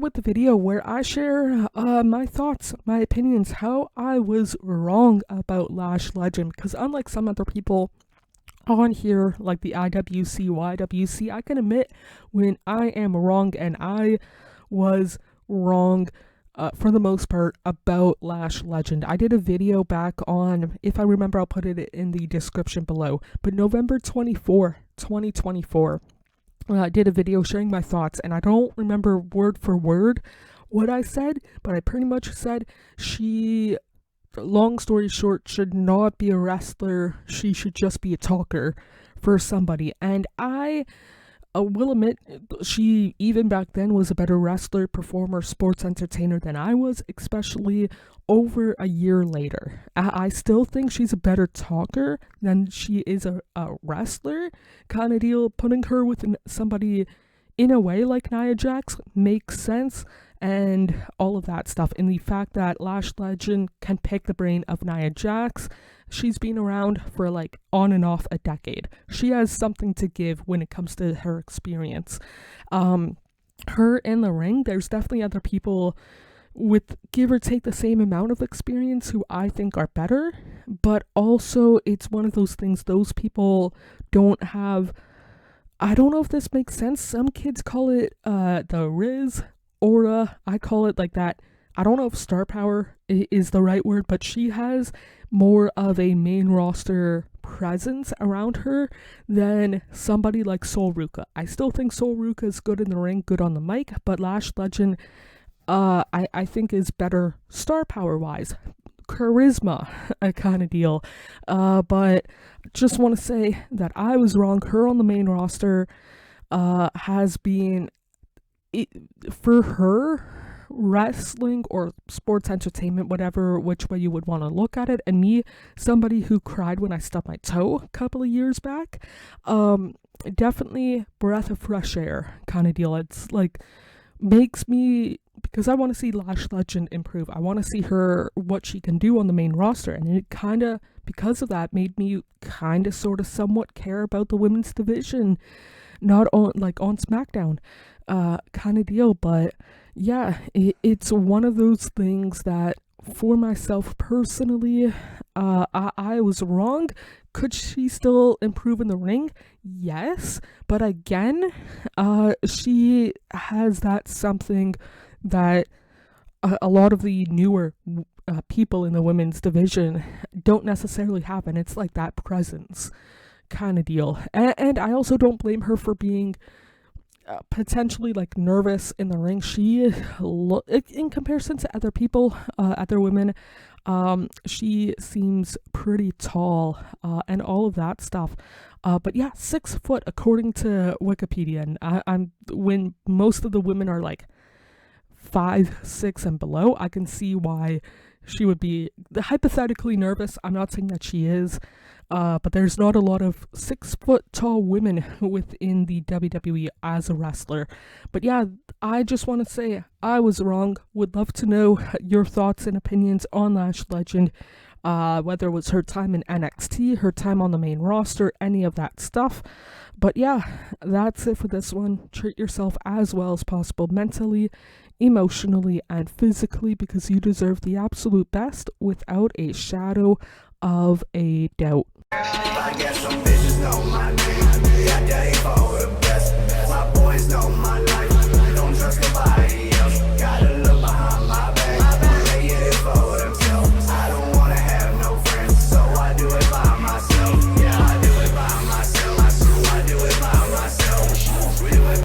with the video where I share my thoughts, my opinions, how I was wrong about Lash Legend. Because unlike some other people on here, like the IWC, YWC, I can admit when I am wrong, and I was wrong for the most part about Lash Legend. I did a video back on, if I remember, I'll put it in the description below, but November 24, 2024. I did a video sharing my thoughts, and I don't remember word for word what I said, but I pretty much said she, long story short, should not be a wrestler. She should just be a talker for somebody. And I will admit, she, even back then, was a better wrestler, performer, sports entertainer than I was, especially over a year later. I still think she's a better talker than she is a wrestler, kind of deal. Putting her with somebody in a way like Nia Jax makes sense, and all of that stuff. And the fact that Lash Legend can pick the brain of Nia Jax, she's been around for like on and off a decade. She has something to give when it comes to her experience. Her in the ring, there's definitely other people with give or take the same amount of experience who I think are better, but also it's one of those things, those people don't have, I don't know if this makes sense, some kids call it the Riz aura, I call it like that. I don't know if star power is the right word, but she has more of a main roster presence around her than somebody like Sol Ruka. I still think Sol Ruka is good in the ring, good on the mic, but Lash Legend I think is better star power wise, charisma kind of deal. But just want to say that I was wrong. Her on the main roster has been, for her, wrestling or sports entertainment, whatever, which way you would want to look at it, and me, somebody who cried when I stubbed my toe a couple of years back, definitely breath of fresh air kind of deal. It's like, makes me, because I want to see Lash Legend improve. I want to see her, what she can do on the main roster, and it kind of, because of that, made me kind of sort of somewhat care about the women's division, not on, like, on SmackDown kind of deal. But yeah, it's one of those things that for myself personally, I was wrong. Could she still improve in the ring? Yes, but again, she has that something that a lot of the newer people in the women's division don't necessarily have, and it's like that presence kind of deal. And I also don't blame her for being potentially like nervous in the ring. She, in comparison to other people, other women, she seems pretty tall, and all of that stuff. But yeah, 6 foot according to Wikipedia, and I'm when most of the women are like 5, 6 and below, I can see why she would be hypothetically nervous. I'm not saying that she is, but there's not a lot of 6 foot tall women within the WWE as a wrestler. But yeah, I just want to say I was wrong. Would love to know your thoughts and opinions on Lash Legend, whether it was her time in NXT, her time on the main roster, any of that stuff. But yeah, that's it for this one. Treat yourself as well as possible, mentally, emotionally, and physically, because you deserve the absolute best without a shadow of a doubt. I guess some bitches know my name. Got the aim for the best. My boys know my life. Don't trust nobody else. Gotta look behind my back. They in it for themselves. I don't wanna have no friends, so I do it by